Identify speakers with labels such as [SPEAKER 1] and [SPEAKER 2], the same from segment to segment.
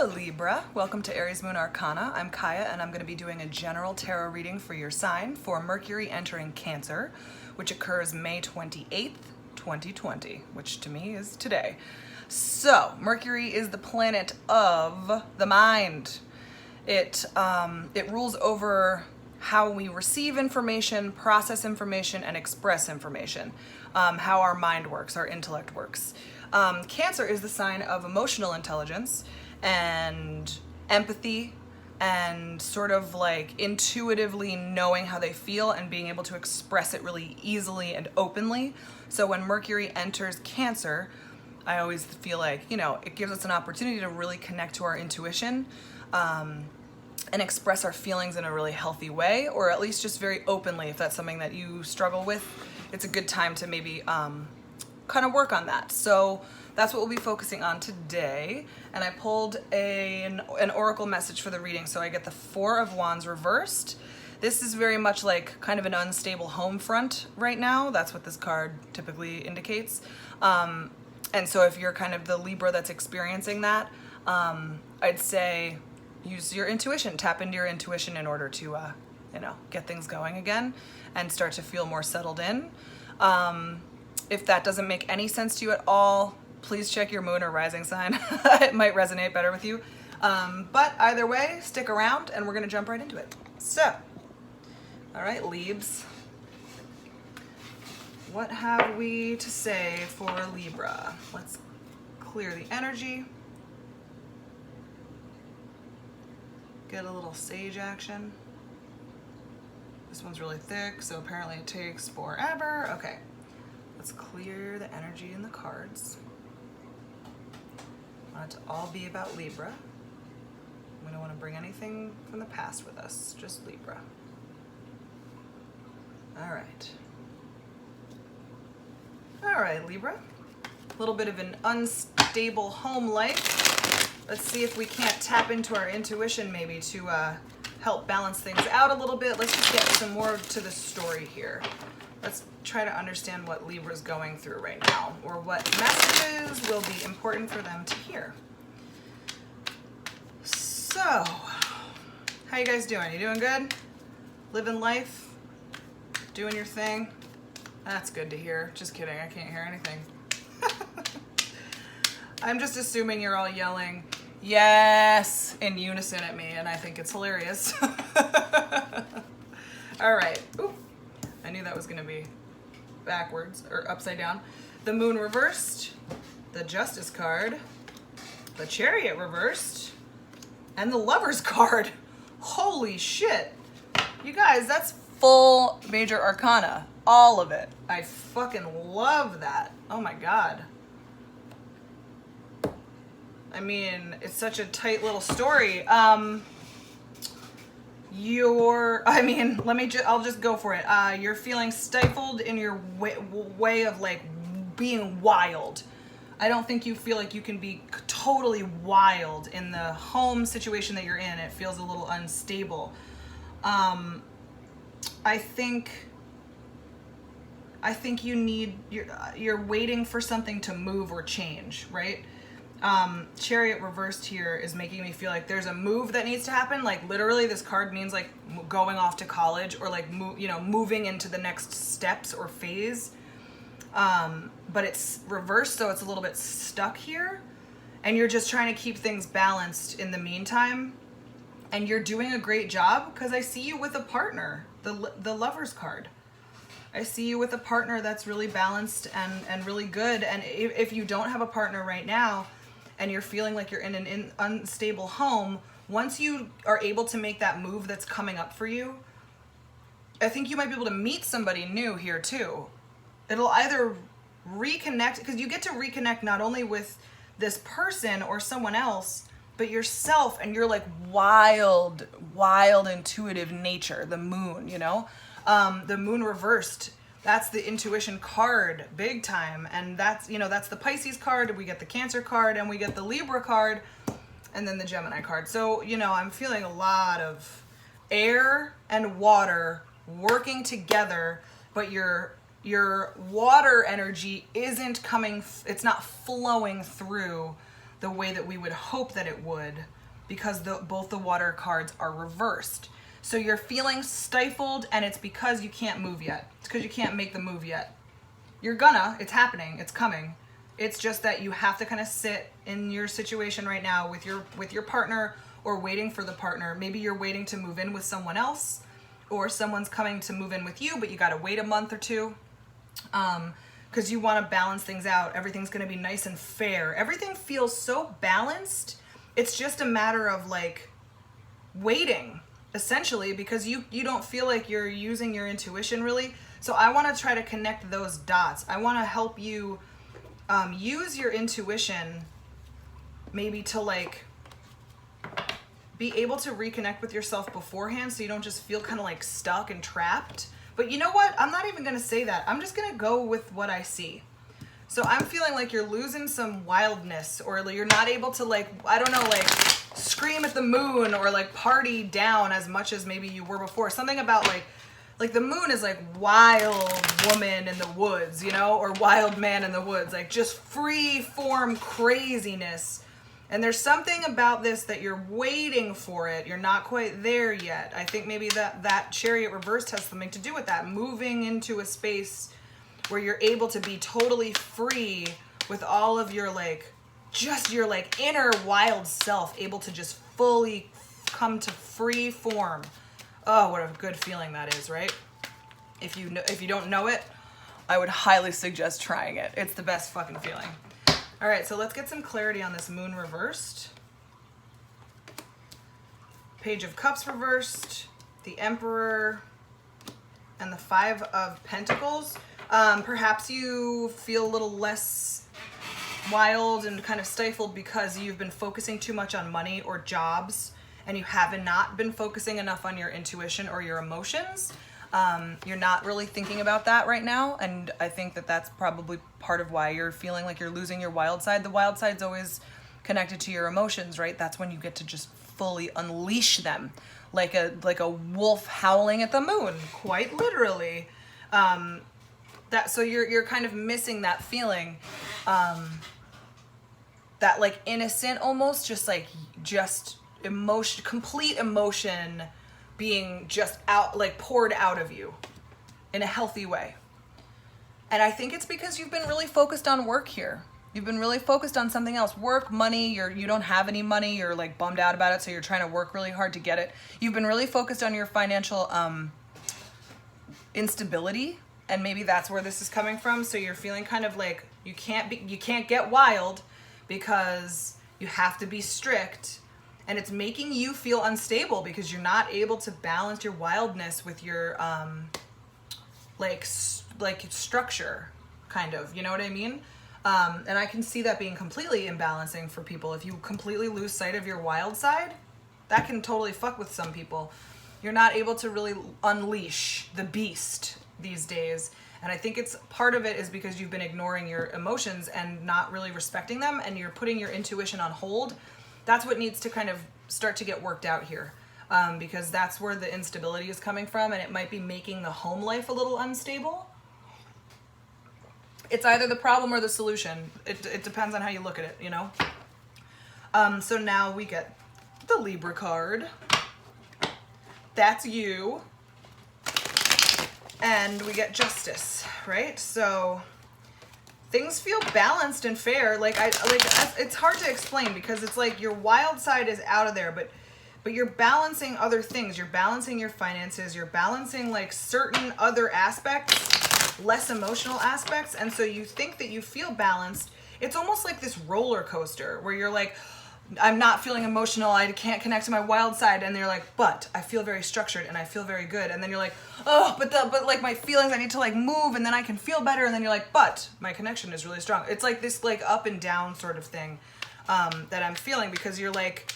[SPEAKER 1] Hello Libra, welcome to Aries Moon Arcana. I'm Kaya and I'm going to be doing a general tarot reading for your sign for Mercury entering Cancer, which occurs May 28th, 2020, which to me is today. So, Mercury is the planet of the mind. It rules over how we receive information, process information, and express information, how our mind works, our intellect works. Cancer is the sign of emotional intelligence and empathy and sort of like intuitively knowing how they feel and being able to express it really easily and openly. So when Mercury enters Cancer, I always feel like, it gives us an opportunity to really connect to our intuition and express our feelings in a really healthy way, or at least just very openly. If that's something that you struggle with, it's a good time to maybe kind of work on that. So that's what we'll be focusing on today. And I pulled an oracle message for the reading. So I get the Four of Wands reversed. This is very much like kind of an unstable home front right now. That's what this card typically indicates. And so if you're kind of the Libra that's experiencing that, I'd say use your intuition, tap into your intuition in order to, get things going again and start to feel more settled in. If that doesn't make any sense to you at all, please check your moon or rising sign. It might resonate better with you. But either way, stick around and we're gonna jump right into it. So, all right, Libs. What have we to say for Libra? Let's clear the energy. Get a little sage action. This one's really thick, so apparently it takes forever. Okay, let's clear the energy in the cards. I want it to all be about Libra. We don't want to bring anything from the past with us, just Libra. All right. All right, Libra. A little bit of an unstable home life. Let's see if we can't tap into our intuition maybe to help balance things out a little bit. Let's just get some more to the story here. Let's try to understand what Libra's going through right now, or what messages will be important for them to hear. So, how you guys doing? You doing good? Living life? Doing your thing? That's good to hear. Just kidding, I can't hear anything. I'm just assuming you're all yelling, yes, in unison at me, and I think it's hilarious. All right. Ooh. I knew that was going to be backwards or upside down. The Moon reversed, the Justice card, the Chariot reversed, and the Lovers card. Holy shit. You guys, that's full major arcana. All of it. I fucking love that. Oh my god. I mean, it's such a tight little story. I'll just go for it. You're feeling stifled in your way of like being wild. I don't think you feel like you can be totally wild in the home situation that you're in. It feels a little unstable. I think you're waiting for something to move or change, right? Chariot reversed here is making me feel like there's a move that needs to happen. Like literally this card means like going off to college or like, moving into the next steps or phase. But it's reversed, so it's a little bit stuck here. And you're just trying to keep things balanced in the meantime. And you're doing a great job because I see you with a partner, the Lovers card. I see you with a partner that's really balanced and really good. And if you don't have a partner right now, and you're feeling like you're in an unstable home, once you are able to make that move that's coming up for you, I think you might be able to meet somebody new here too. It'll either reconnect, because you get to reconnect not only with this person or someone else, but yourself and your like wild intuitive nature, the moon, the Moon reversed. That's the intuition card, big time. And that's the Pisces card, we get the Cancer card, and we get the Libra card, and then the Gemini card. So, I'm feeling a lot of air and water working together, but your water energy isn't coming, it's not flowing through the way that we would hope that it would, because both the water cards are reversed. So you're feeling stifled, and it's because you can't move yet. It's because you can't make the move yet. You're gonna, it's happening, it's coming. It's just that you have to kind of sit in your situation right now with your partner, or waiting for the partner. Maybe you're waiting to move in with someone else, or someone's coming to move in with you, but you gotta wait a month or two. Because you want to balance things out. Everything's going to be nice and fair. Everything feels so balanced. It's just a matter of like waiting, essentially, because you don't feel like you're using your intuition really. So I want to try to connect those dots. I want to help you use your intuition, maybe to like be able to reconnect with yourself beforehand, so you don't just feel kind of like stuck and trapped. But you know what? I'm not even going to say that. I'm just going to go with what I see. So I'm feeling like you're losing some wildness, or you're not able to like, I don't know, like scream at the moon or like party down as much as maybe you were before. Something about like the moon is like wild woman in the woods, you know, or wild man in the woods, like just free form craziness. And there's something about this that you're waiting for it. You're not quite there yet. I think maybe that Chariot reversed has something to do with that. Moving into a space where you're able to be totally free with all of your like, just your like inner wild self, able to just fully come to free form. Oh, what a good feeling that is, right? If you don't know it, I would highly suggest trying it. It's the best fucking feeling. All right, so let's get some clarity on this moon reversed. Page of Cups reversed, the Emperor, and the Five of Pentacles. Perhaps you feel a little less wild and kind of stifled because you've been focusing too much on money or jobs, and you have not been focusing enough on your intuition or your emotions. You're not really thinking about that right now, and I think that that's probably part of why you're feeling like you're losing your wild side. The wild side's always connected to your emotions, right? That's when you get to just fully unleash them, like a wolf howling at the moon, quite literally. So you're kind of missing that feeling, that like innocent, almost just emotion, complete emotion being just out, like poured out of you in a healthy way. And I think it's because you've been really focused on work here. You've been really focused on something else, work, money. You don't have any money. You're like bummed out about it, so you're trying to work really hard to get it. You've been really focused on your financial instability, and maybe that's where this is coming from. So you're feeling kind of like you can't get wild because you have to be strict. And it's making you feel unstable because you're not able to balance your wildness with your like structure, kind of, you know what I mean? And I can see that being completely imbalancing for people. If you completely lose sight of your wild side, that can totally fuck with some people. You're not able to really unleash the beast these days. And I think it's part of it is because you've been ignoring your emotions and not really respecting them, and you're putting your intuition on hold. That's what needs to kind of start to get worked out here, because that's where the instability is coming from, and it might be making the home life a little unstable. It's either the problem or the solution. It depends on how you look at it, you know? So now we get the Libra card. That's you. And we get Justice, right? So things feel balanced and fair. It's hard to explain because it's like your wild side is out of there, but you're balancing other things. You're balancing your finances. You're balancing like certain other aspects, less emotional aspects. And so you think that you feel balanced. It's almost like this roller coaster where you're like, I'm not feeling emotional. I can't connect to my wild side. And they're like, but I feel very structured and I feel very good. And then you're like, oh, but like my feelings, I need to like move and then I can feel better. And then you're like, but my connection is really strong. It's like this like up and down sort of thing that I'm feeling, because you're like,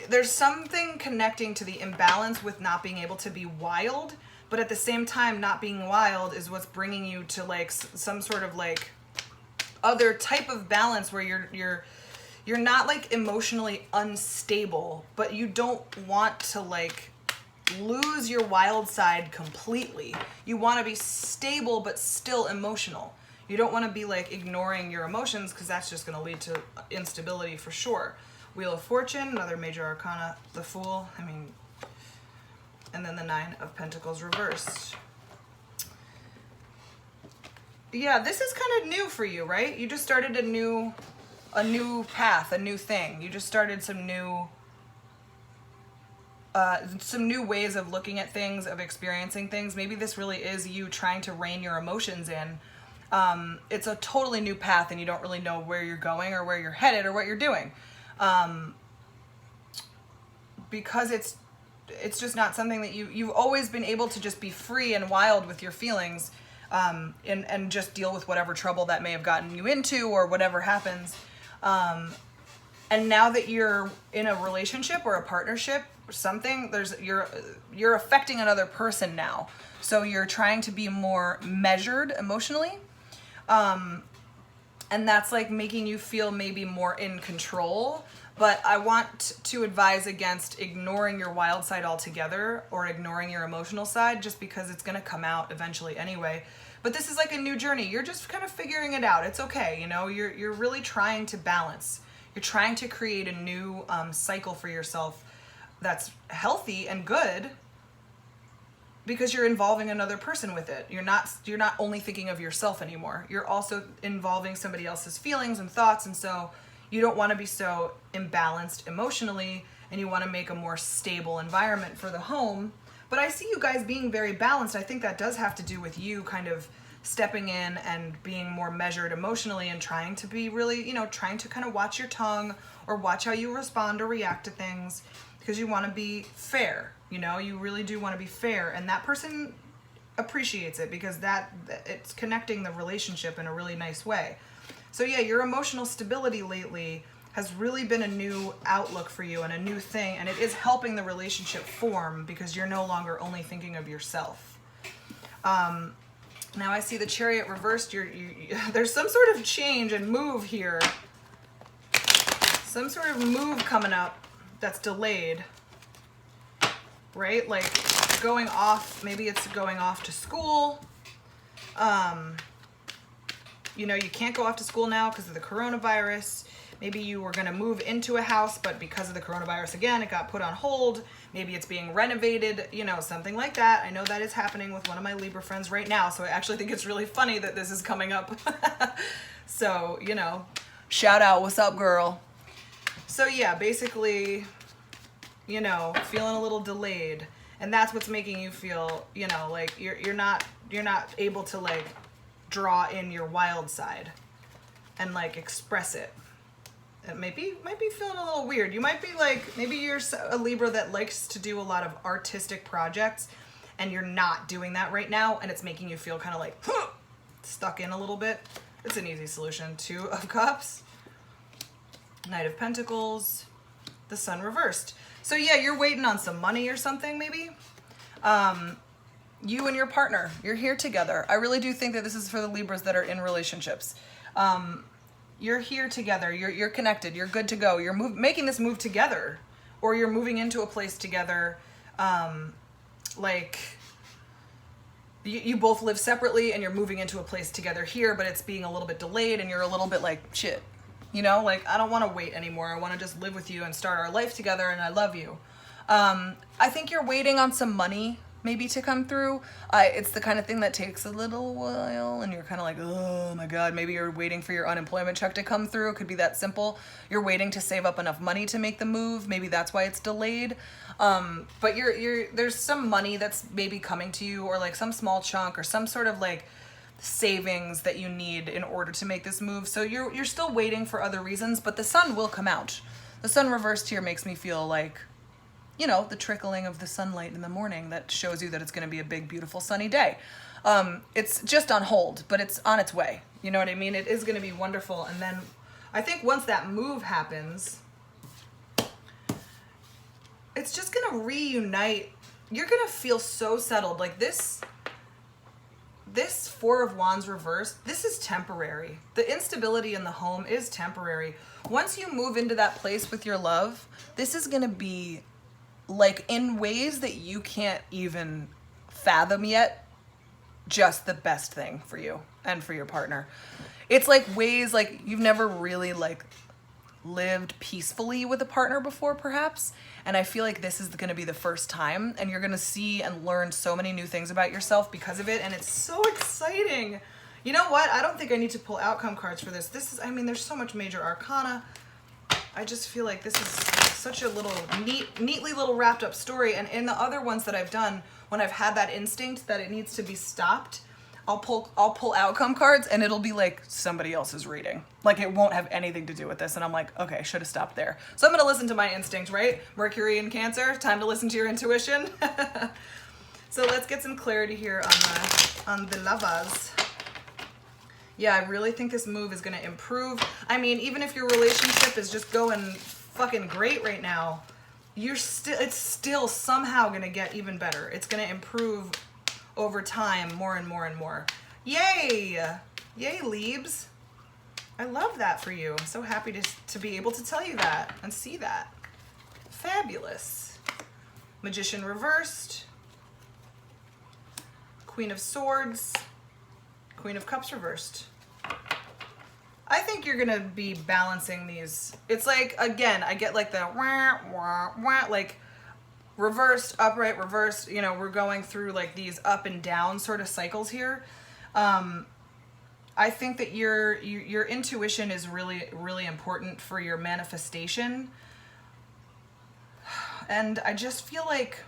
[SPEAKER 1] there's something connecting to the imbalance with not being able to be wild, but at the same time, not being wild is what's bringing you to like some sort of like other type of balance where you're not like emotionally unstable, but you don't want to like lose your wild side completely. You want to be stable, but still emotional. You don't want to be like ignoring your emotions, because that's just going to lead to instability for sure. Wheel of Fortune, another major arcana, the Fool, I mean, and then the Nine of Pentacles reversed. Yeah, this is kind of new for you, right? You just started a new path, a new thing. You just started some new ways of looking at things, of experiencing things. Maybe this really is you trying to rein your emotions in. It's a totally new path, and you don't really know where you're going or where you're headed or what you're doing. Because it's just not something that you've always been able to just be free and wild with your feelings, and just deal with whatever trouble that may have gotten you into or whatever happens. And now that you're in a relationship or a partnership or something, you're affecting another person now. So you're trying to be more measured emotionally. And that's like making you feel maybe more in control. But I want to advise against ignoring your wild side altogether, or ignoring your emotional side, just because it's going to come out eventually anyway. But this is like a new journey. You're just kind of figuring it out. It's okay. You know, you're really trying to balance. You're trying to create a new cycle for yourself that's healthy and good, because you're involving another person with it. You're not only thinking of yourself anymore. You're also involving somebody else's feelings and thoughts, and so you don't want to be so imbalanced emotionally, and you want to make a more stable environment for the home. But I see you guys being very balanced. I think that does have to do with you kind of stepping in and being more measured emotionally, and trying to be really, trying to kind of watch your tongue, or watch how you respond or react to things, because you want to be fair. You really do want to be fair, and that person appreciates it, because it's connecting the relationship in a really nice way. So yeah, your emotional stability lately has really been a new outlook for you and a new thing, and it is helping the relationship form, because you're no longer only thinking of yourself. Now I see the Chariot reversed. There's some sort of change and move here. Some sort of move coming up that's delayed, right? Like going off, maybe it's going off to school. You can't go off to school now because of the coronavirus. Maybe you were going to move into a house, but because of the coronavirus, again, it got put on hold. Maybe it's being renovated, something like that. I know that is happening with one of my Libra friends right now, so I actually think it's really funny that this is coming up. So, shout out, what's up, girl? So yeah, basically, feeling a little delayed. And that's what's making you feel, like you're not able to like draw in your wild side and like express it. It might be feeling a little weird. You might be like, maybe you're a Libra that likes to do a lot of artistic projects, and you're not doing that right now, and it's making you feel kind of like stuck in a little bit. It's an easy solution. 2 of Cups, Knight of Pentacles, the Sun reversed. So yeah, you're waiting on some money or something maybe. You and your partner, you're here together. I really do think that this is for the Libras that are in relationships. You're here together. You're connected. You're good to go. You're making this move together, or you're moving into a place together. Like you both live separately, and you're moving into a place together here, but it's being a little bit delayed, and you're a little bit like, shit, like I don't want to wait anymore. I want to just live with you and start our life together, and I love you. I think you're waiting on some money maybe to come through. It's the kind of thing that takes a little while, and you're kind of like, oh my God, maybe you're waiting for your unemployment check to come through. It could be that simple. You're waiting to save up enough money to make the move. Maybe that's why it's delayed. But there's some money that's maybe coming to you, or like some small chunk, or some sort of like savings that you need in order to make this move. So you're still waiting for other reasons, but the Sun will come out. The Sun reversed here makes me feel like, the trickling of the sunlight in the morning that shows you that it's going to be a big, beautiful, sunny day. It's just on hold, but it's on its way. You know what I mean? It is going to be wonderful. And then I think once that move happens, it's just going to reunite. You're going to feel so settled. Like this 4 of Wands reversed, this is temporary. The instability in the home is temporary. Once you move into that place with your love, this is going to be like in ways that you can't even fathom yet, just the best thing for you. and for your partner. It's like ways like you've never really like lived peacefully with a partner before, perhaps. And I feel like this is going to be the first time, and you're going to see and learn so many new things about yourself because of it. And it's so exciting. You know what? I don't think I need to pull outcome cards for this. This is, I mean, there's so much major arcana. I just feel like this is such a little neatly little wrapped up story. And in the other ones that I've done, when I've had that instinct that it needs to be stopped, I'll pull outcome cards and it'll be like somebody else's reading. Like it won't have anything to do with this. And I'm like, okay, should have stopped there. So I'm going to listen to my instinct, right? Mercury in Cancer, time to listen to your intuition. So let's get some clarity here on the lovers. Yeah, I really think this move is going to improve. I mean, even if your relationship is just going fucking great right now, it's still somehow going to get even better. It's going to improve over time more and more and more. Yay! Yay, Libs. I love that for you. I'm so happy to be able to tell you that and see that. Fabulous. Magician reversed. Queen of Swords. Queen of Cups reversed. I think you're gonna be balancing these. It's like, again, I get like the wah, wah, wah, like reversed, upright, reversed. You know, we're going through like these up and down sort of cycles here. I think that your intuition is really, really important for your manifestation. And I just feel like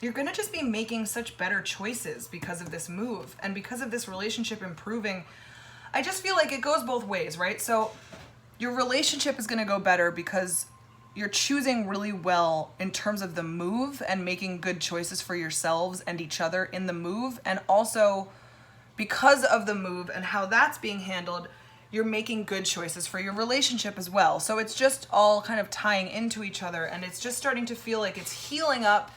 [SPEAKER 1] you're gonna just be making such better choices because of this move and because of this relationship improving. I just feel like it goes both ways, right? So your relationship is gonna go better because you're choosing really well in terms of the move and making good choices for yourselves and each other in the move. And also because of the move and how that's being handled, you're making good choices for your relationship as well. So it's just all kind of tying into each other, and it's just starting to feel like it's healing up.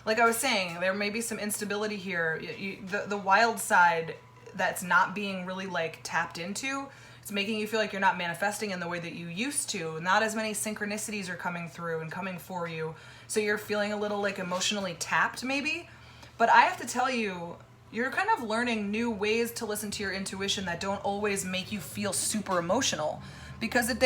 [SPEAKER 1] Like I was saying, there may be some instability here. The wild side that's not being really like tapped into, it's making you feel like you're not manifesting in the way that you used to. Not as many synchronicities are coming through and coming for you. So you're feeling a little like emotionally tapped maybe. But I have to tell you, you're kind of learning new ways to listen to your intuition that don't always make you feel super emotional, because it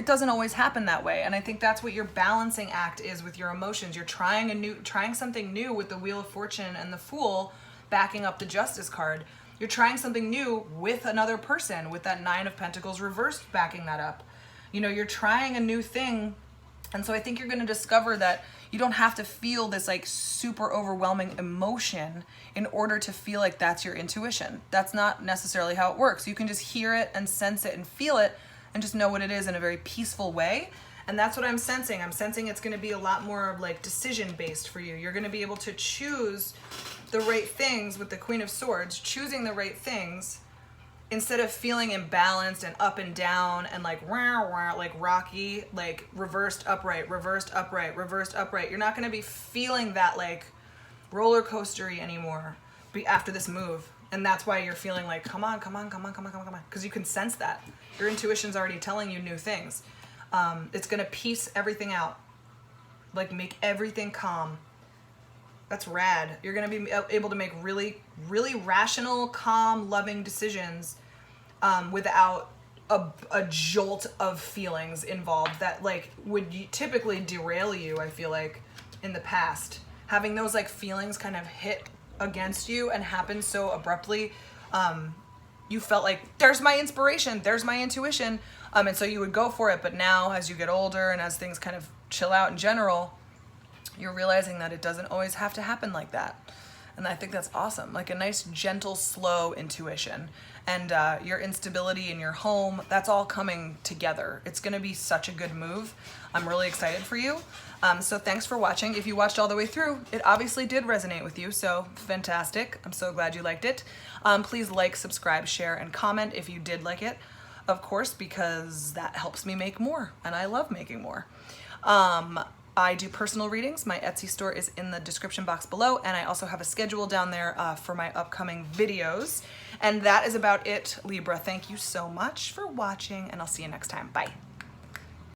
[SPEAKER 1] doesn't always happen that way. And I think that's what your balancing act is with your emotions. You're trying something new with the Wheel of Fortune and the Fool backing up the Justice card. You're trying something new with another person with that Nine of Pentacles reversed backing that up. You know, you're trying a new thing. And so I think you're going to discover that you don't have to feel this like super overwhelming emotion in order to feel like that's your intuition. That's not necessarily how it works. You can just hear it and sense it and feel it and just know what it is in a very peaceful way. And that's what I'm sensing. I'm sensing it's going to be a lot more like decision based for you. You're going to be able to choose the right things with the Queen of Swords, choosing the right things instead of feeling imbalanced and up and down and like wah, wah, like rocky, like reversed upright, reversed upright, reversed upright. You're not going to be feeling that like roller coastery anymore after this move. And that's why you're feeling like, come on, come on, come on, come on, come on, come on. Because you can sense that. Your intuition's already telling you new things. It's going to piece everything out. Like make everything calm. That's rad. You're going to be able to make really, really rational, calm, loving decisions without a jolt of feelings involved that like would typically derail you, I feel like, in the past. Having those like feelings kind of hit against you and happen so abruptly, you felt like there's my inspiration, there's my intuition, and so you would go for it. But now as you get older and as things kind of chill out in general, you're realizing that it doesn't always have to happen like that. And I think that's awesome. Like a nice, gentle, slow intuition. And your instability in your home, that's all coming together. It's going to be such a good move. I'm really excited for you. So thanks for watching. If you watched all the way through, it obviously did resonate with you. So fantastic. I'm so glad you liked it. Please like, subscribe, share, and comment if you did like it, of course, because that helps me make more. And I love making more. I do personal readings. My Etsy store is in the description box below, and I also have a schedule down there for my upcoming videos. And that is about it, Libra. Thank you so much for watching, and I'll see you next time. Bye.